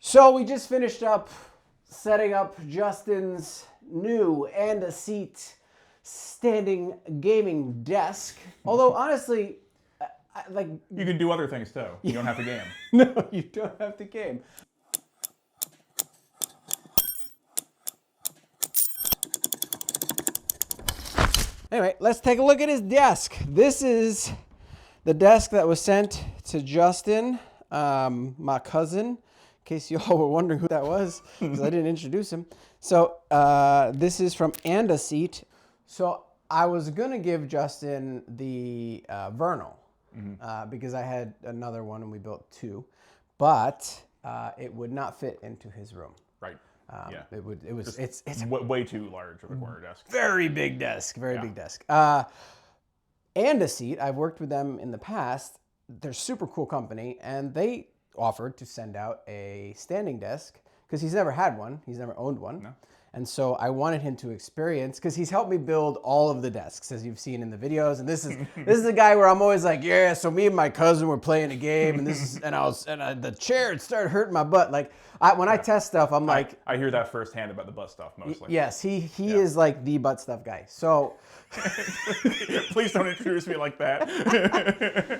So we just finished up setting up Justin's new AndaSeat standing gaming desk. Although honestly, like you can do other things too. You don't have to game. No, you don't have to game. Anyway, let's take a look at his desk. This is the desk that was sent to Justin, my cousin, in case you all were wondering who that was, because I didn't introduce him. So this is from AndaSeat. So I was going to give Justin the Vernal, because I had another one and we built two, but it would not fit into his room. Right. Yeah. It's way too large of a corner desk. Very big desk. Very big desk. AndaSeat, I've worked with them in the past. They're a super cool company, and they offered to send out a standing desk because he's never had one. He's never owned one. No. And so I wanted him to experience, because he's helped me build all of the desks, as you've seen in the videos. And this is a guy where I'm always like, yeah. So me and my cousin were playing a game, and the chair, it started hurting my butt. Like when I test stuff, I'm like, I hear that firsthand about the butt stuff mostly. Yes, he is like the butt stuff guy. So please don't introduce me like that.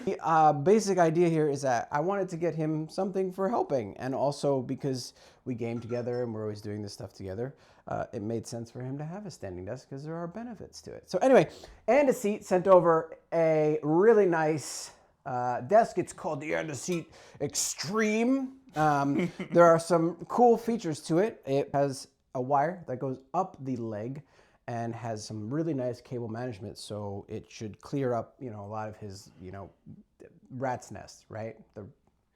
The basic idea here is that I wanted to get him something for helping, and also because we game together and we're always doing this stuff together. It made sense for him to have a standing desk because there are benefits to it. So anyway, AndaSeat sent over a really nice desk. It's called the AndaSeat Xtreme. There are some cool features to it. It has a wire that goes up the leg and has some really nice cable management. So it should clear up, a lot of his, rat's nest, right?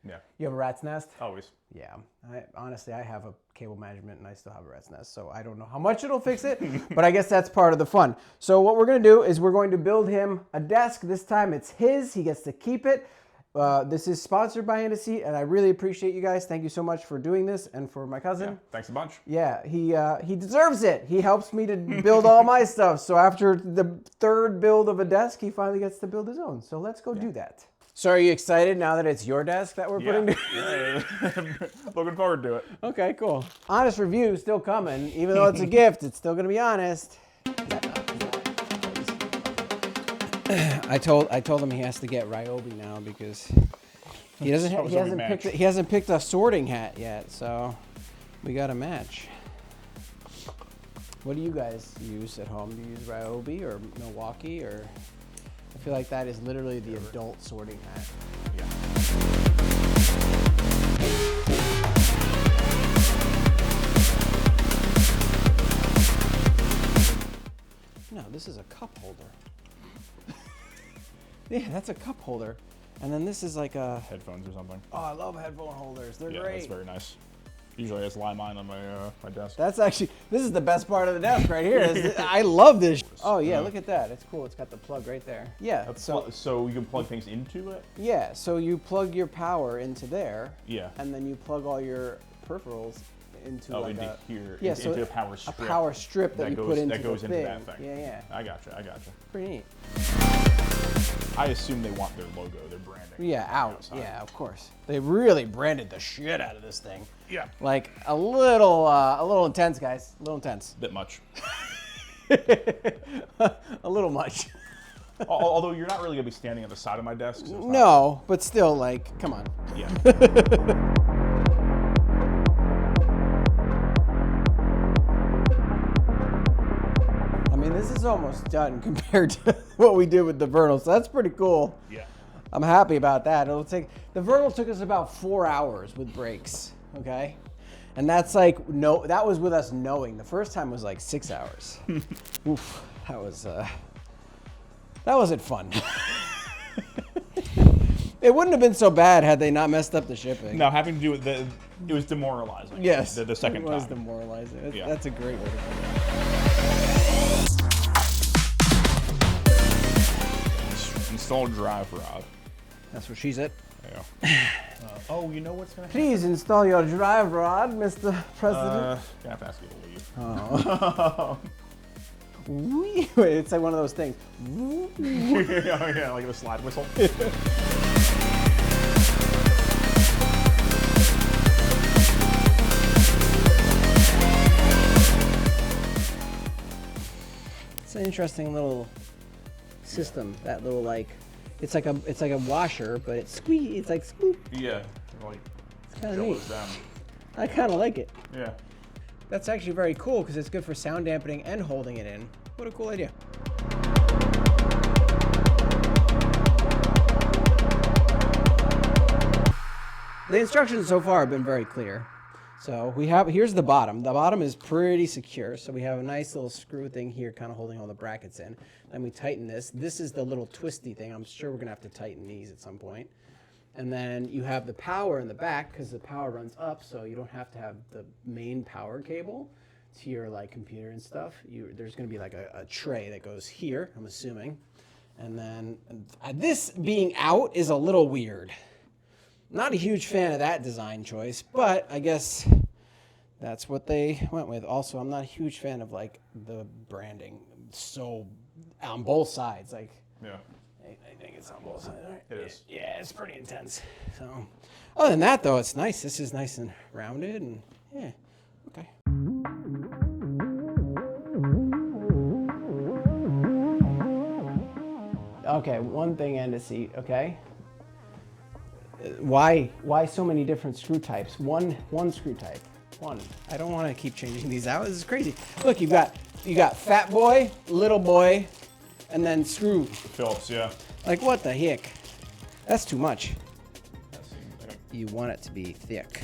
Yeah. You have a rat's nest? Always. Yeah. Honestly, I have a cable management and I still have a rat's nest, so I don't know how much it'll fix it, but I guess that's part of the fun. So what we're going to do is we're going to build him a desk. This time it's his. He gets to keep it. This is sponsored by AndaSeat, and I really appreciate you guys. Thank you so much for doing this, and for my cousin. Yeah, thanks a bunch. Yeah, he deserves it. He helps me to build all my stuff. So after the third build of a desk, he finally gets to build his own. So let's go do that. So are you excited now that it's your desk that we're putting together? Yeah. Looking forward to it. Okay, cool. Honest review still coming. Even though it's a gift, it's still going to be honest. I told him he has to get Ryobi now because he hasn't picked a sorting hat yet, so we got to match. What do you guys use at home? Do you use Ryobi or Milwaukee, or? I feel like that is literally the adult sorting hat. Yeah. No, this is a cup holder. Yeah, that's a cup holder. And then this is like a... headphones or something. Oh, I love headphone holders. They're great. Yeah, that's very nice. Usually it's line mine on my desk. That's actually, this is the best part of the desk right here. I love this. Oh yeah, look at that. It's cool. It's got the plug right there. Yeah. So you can plug things into it? Yeah, so you plug your power into there. Yeah. And then you plug all your peripherals into into here. Yeah, into a power strip. A power strip that you put into that goes the into thing. that thing. Yeah. I gotcha. Pretty neat. I assume they want their logo, their branding. Yeah, outside. Yeah, of course. They really branded the shit out of this thing. Yeah. Like a little intense, guys. A little intense. Bit much. A little much. Although you're not really gonna be standing at the side of my desk. So no, but still, like, come on. Yeah. I mean, this is almost done compared to what we did with the Vernal, so that's pretty cool. Yeah. I'm happy about that. The Vernal took us about 4 hours with breaks, okay? And that's like, that was with us knowing. The first time was like 6 hours. Oof, that wasn't fun. It wouldn't have been so bad had they not messed up the shipping. No, having to do with it was demoralizing. Yes. The second time. It was demoralizing. Yeah. That's a great way to put it. Install drive rod. That's what she said. Yeah. Oh, you know what's gonna happen? Please install your drive rod, Mr. President. I have to ask you to leave. Oh. Wait, it's like one of those things. Oh yeah, like a slide whistle. an interesting little system. That little like, it's like a washer, but it's squeeze. It's like scoop. Yeah. Like, It's kind of neat. down. I kind of like it. Yeah. That's actually very cool because it's good for sound dampening and holding it in. What a cool idea. The instructions so far have been very clear. So here's the bottom. The bottom is pretty secure. So we have a nice little screw thing here kind of holding all the brackets in. Then we tighten this. This is the little twisty thing. I'm sure we're gonna have to tighten these at some point. And then you have the power in the back because the power runs up, so you don't have to have the main power cable to your like computer and stuff. There's gonna be like a tray that goes here, I'm assuming. And then this being out is a little weird. Not a huge fan of that design choice, but I guess that's what they went with. Also, I'm not a huge fan of like the branding so on both sides. Like, Yeah. I think it's on both sides. Right? It is. Yeah, it's pretty intense. So, other than that, though, it's nice. This is nice and rounded, and yeah, okay. Okay, one thing AndaSeat, okay? Why so many different screw types? One screw type. One. I don't want to keep changing these out. This is crazy. Look, you got fat boy, little boy, and then screw. Phillips, yeah. Like what the heck? That's too much. That seems like You want it to be thick.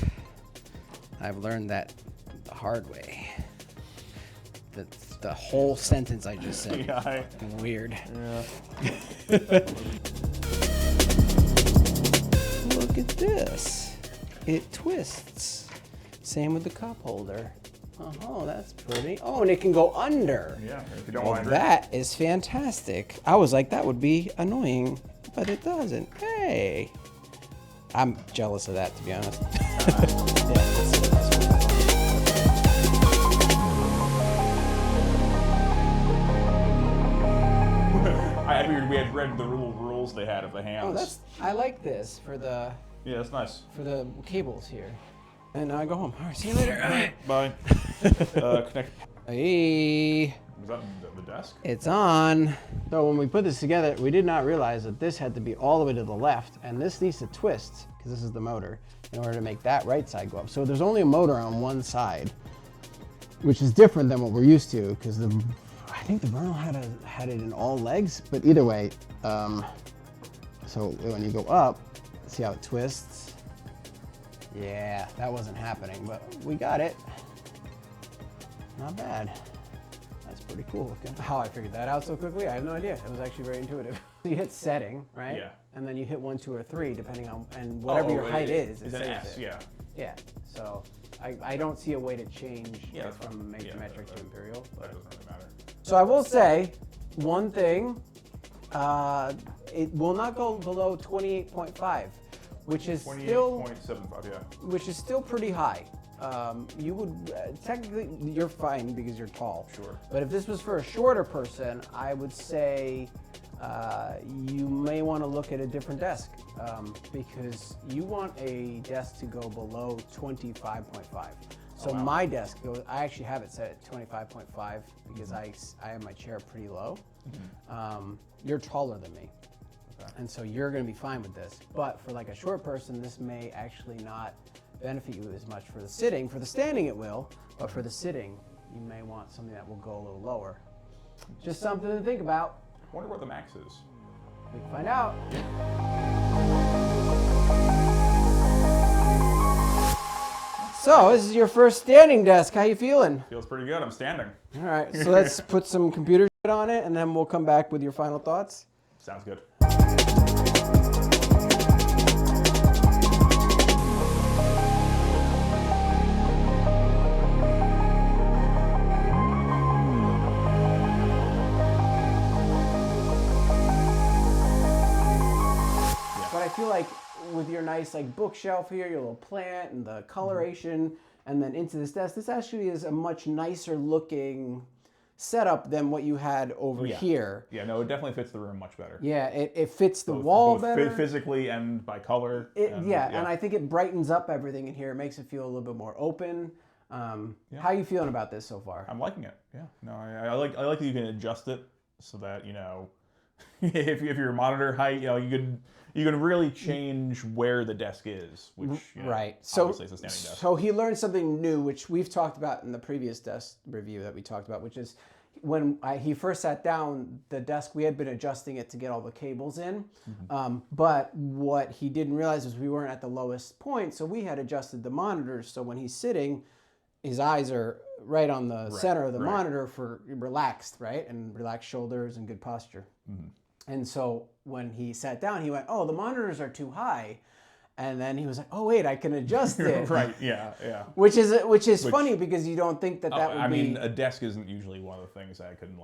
I've learned that the hard way. The whole sentence I just said. Yeah, Weird. yeah. Look at this. It twists. Same with the cup holder. Oh, that's pretty. Oh, and it can go under. Yeah, if you don't Well, mind. that is fantastic. I was like, that would be annoying, but it doesn't. Hey. I'm jealous of that, to be honest. Yeah, that's I figured we had read the rules they had of the hands. I like this for the Yeah, that's nice. cables here. And I go home. All right, see you later. All right. Bye. Connect. Hey, Was that the desk? it's on. So when we put this together, we did not realize that this had to be all the way to the left, and this needs to twist, because this is the motor, in order to make that right side go up. So there's only a motor on one side, which is different than what we're used to, because I think the Vernal had it in all legs, but either way, so when you go up, see how it twists? Yeah, that wasn't happening, but we got it. Not bad. That's pretty cool looking. How I figured that out so quickly, I have no idea. It was actually very intuitive. You hit setting, right? Yeah. And then you hit 1, 2, or 3, depending on, and whatever your height is, It's it an saves S, it. yeah. Yeah, so I don't see a way to change Yeah, it that's fine. from Yeah, metric to that- imperial. That doesn't really matter. So I will say one thing, it will not go below 28.5, which is still 28.75, yeah. which is still pretty high. You would technically, you're fine because you're tall. Sure. But if this was for a shorter person, I would say you may want to look at a different desk because you want a desk to go below 25.5. So wow. my desk goes, I actually have it set at 25.5 because I have my chair pretty low. You're taller than me. Okay. And so you're going to be fine with this. But for like a short person, this may actually not benefit you as much for the sitting. For the standing, it will. But for the sitting, you may want something that will go a little lower. Just something to think about. I wonder what the max is. We can find out. So this is your first standing desk. How you feeling? Feels pretty good. I'm standing. All right, so let's put some computer shit on it, and then we'll come back with your final thoughts. Sounds good. But I feel like with your nice like bookshelf here, your little plant and the coloration, and then into this desk, this actually is a much nicer looking setup than what you had over here. Yeah, no, it definitely fits the room much better. Yeah, it fits the wall both better. physically and by color. And I think it brightens up everything in here. It makes it feel a little bit more open. How are you feeling about this so far? I'm liking it. Yeah. No, I like that you can adjust it so that if your monitor height, you can really change where the desk is, which right. So obviously is a standing desk. So he learned something new, which we've talked about in the previous desk review that we talked about, which is when he first sat down, the desk, we had been adjusting it to get all the cables in. But what he didn't realize was we weren't at the lowest point, so we had adjusted the monitors. So when he's sitting, his eyes are right on the center of the monitor for relaxed, right? And relaxed shoulders and good posture. And so when he sat down, he went, oh, the monitors are too high. And then he was like, oh, wait, I can adjust it. Right, yeah. Which is funny because you don't think that would be... I mean, a desk isn't usually one of the things that I can,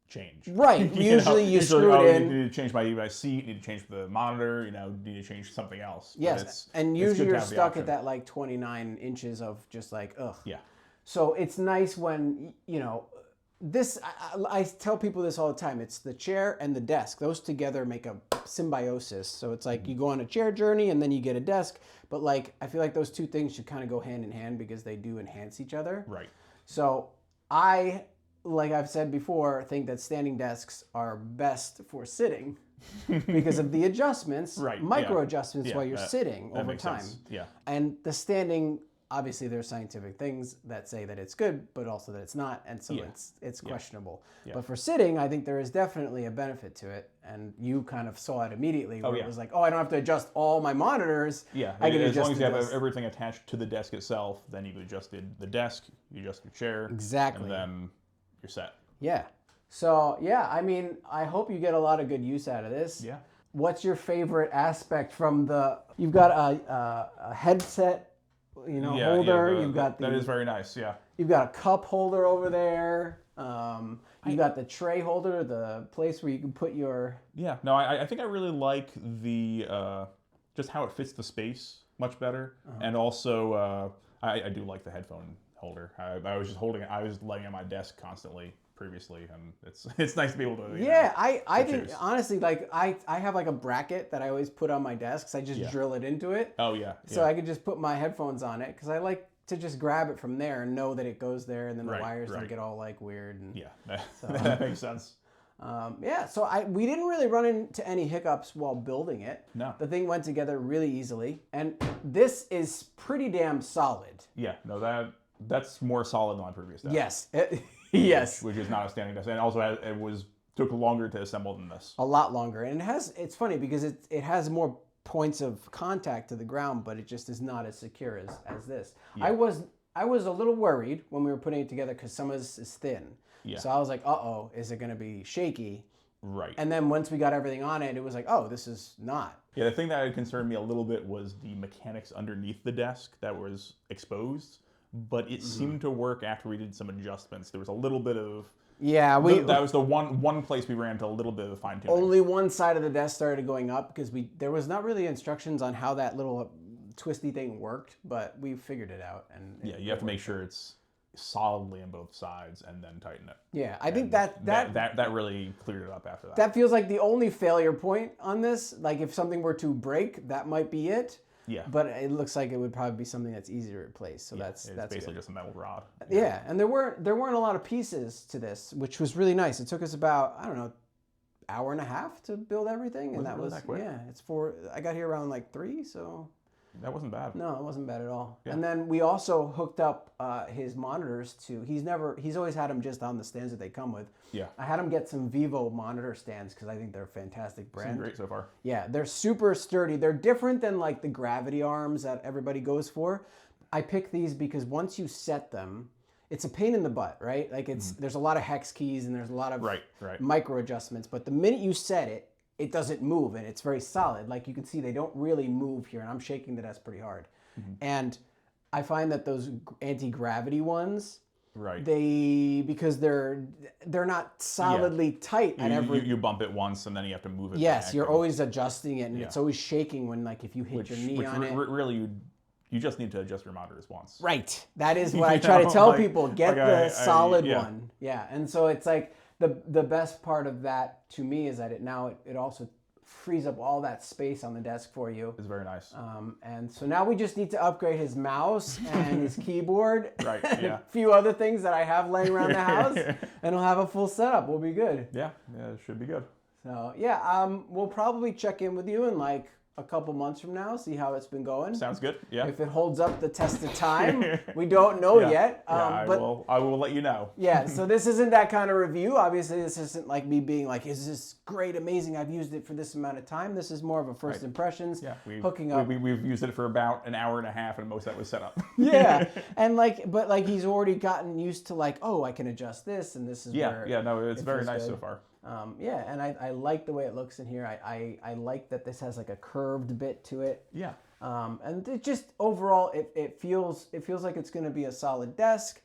change. Right. Usually you screw it in. You need to change my seat, you need to change the monitor, you need to change something else. Yes, and usually you're stuck at that 29 inches of just ugh. Yeah. So it's nice when, this, I tell people this all the time. It's the chair and the desk. Those together make a symbiosis. So it's like you go on a chair journey and then you get a desk. But I feel like those two things should kind of go hand in hand because they do enhance each other. Right. So like I've said before, think that standing desks are best for sitting because of the adjustments, micro adjustments while you're sitting over time. Sense. Yeah. And the standing, obviously there's scientific things that say that it's good, but also that it's not, and so it's questionable. Yeah. But for sitting, I think there is definitely a benefit to it, and you kind of saw it immediately where it was like, oh, I don't have to adjust all my monitors. Yeah, I can as adjust long as you have everything attached to the desk itself, then you've adjusted the desk, you adjust your chair, exactly, and then you're set. Yeah. So yeah, I mean, I hope you get a lot of good use out of this. Yeah. What's your favorite aspect from you've got a headset, holder. You've got that is very nice. Yeah. You've got a cup holder over there. You've got the tray holder, the place where you can put your. Yeah. No, I think I really like the just how it fits the space much better, and also I do like the headphone holder. I was just holding it. I was laying on my desk constantly previously, and it's nice to be able to. I think honestly, I have a bracket that I always put on my desk. So I just drill it into it. Oh yeah. So I could just put my headphones on it because I like to just grab it from there and know that it goes there, and then the wires don't get all weird. And, that makes sense. So we didn't really run into any hiccups while building it. No. The thing went together really easily, and this is pretty damn solid. Yeah. No, that's more solid than my previous desk. Yes. Yes. Which is not a standing desk, and also it took longer to assemble than this. A lot longer, and it's funny because it has more points of contact to the ground, but it just is not as secure as this. Yeah. I was a little worried when we were putting it together because some of this is thin. Yeah. So I was like, uh-oh, is it going to be shaky? Right. And then once we got everything on it, it was like, oh, this is not. Yeah, the thing that had concerned me a little bit was the mechanics underneath the desk that was exposed, but it seemed to work after we did some adjustments. There was a little bit of... Yeah, that was the one place we ran into a little bit of fine tuning. Only one side of the desk started going up because there was not really instructions on how that little twisty thing worked, but we figured it out. And you have to make sure it's solidly on both sides and then tighten it. Yeah, I think that really cleared it up after that. That feels like the only failure point on this. Like if something were to break, that might be it. Yeah. But it looks like it would probably be something that's easy to replace. So that's basically good. just a metal rod. Yeah, and there weren't a lot of pieces to this, which was really nice. It took us about, I don't know, hour and a half to build everything, and that was that quick? I got here around 3, so that wasn't bad. No, it wasn't bad at all. Yeah. And then we also hooked up his monitors to. He's always had them just on the stands that they come with. Yeah. I had him get some Vivo monitor stands because I think they're a fantastic brand. Seem great so far. Yeah, they're super sturdy. They're different than the gravity arms that everybody goes for. I picked these because once you set them, it's a pain in the butt, right? There's a lot of hex keys and there's a lot of micro adjustments. But the minute you set it, it doesn't move, and it's very solid. Like you can see, they don't really move here, and I'm shaking the desk pretty hard. And I find that those anti-gravity ones, because they're not solidly tight at every. You bump it once, and then you have to move it. Yes, back. You're always adjusting it, and it's always shaking when if you hit your knee on it. Really, you just need to adjust your monitors once. Right. That is what I try to tell people. Get the solid one. Yeah, and so it's the best part of that to me is that it also frees up all that space on the desk for you. It's very nice. And so now we just need to upgrade his mouse and his keyboard, Right, and yeah. a few other things that I have laying around the house, and we'll have a full setup. We'll be good. Yeah, it should be good. So yeah, we'll probably check in with you in like a couple months from now, see how it's been going. Sounds good. Yeah. If it holds up the test of time, we don't know yet. But I will let you know. yeah, so this isn't that kind of review. Obviously, this isn't like me being like, is this great, amazing, I've used it for this amount of time. This is more of a first impressions, hooking up. We've used it for about an hour and a half, and most of that was set up. Yeah, and but he's already gotten used to like, oh, I can adjust this, and this is where. Yeah, no, it's very nice good. so far. Yeah, and I like the way it looks in here. I like that this has like a curved bit to it. Yeah. And it just overall, it feels like it's going to be a solid desk.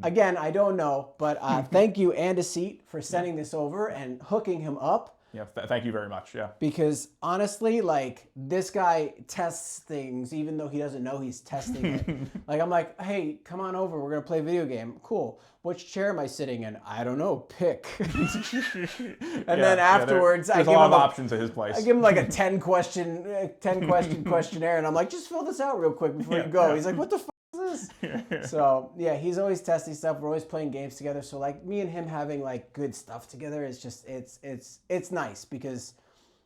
Again, I don't know, but thank you, AndaSeat, for sending this over and hooking him up. Yeah, thank you very much. Yeah. Because honestly, like, this guy tests things even though he doesn't know he's testing it. Like, I'm like, hey, come on over. We're going to play a video game. Cool. Which chair am I sitting in? I don't know. Pick. And then afterwards, there's a lot of options at his place. I give him like a 10 question questionnaire, and I'm like, just fill this out real quick before you go. He's like, what the fuck is this? So yeah, he's always testing stuff. We're always playing games together. So like me and him having like good stuff together is just it's nice because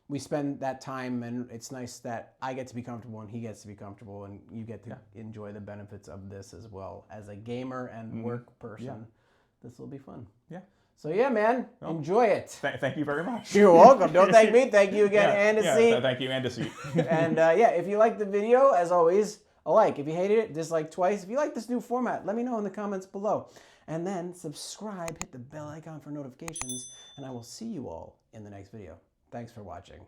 we spend that time, and it's nice that I get to be comfortable and he gets to be comfortable, and you get to enjoy the benefits of this as well as a gamer and work person. Yeah. This will be fun. Yeah. So yeah, man, enjoy it. Thank you very much. You're welcome. Don't thank me. Thank you again, AndaSeat. Yeah, thank you, AndaSeat. And yeah, if you liked the video, as always, a like. If you hated it, dislike twice. If you like this new format, let me know in the comments below. And then subscribe, hit the bell icon for notifications, and I will see you all in the next video. Thanks for watching.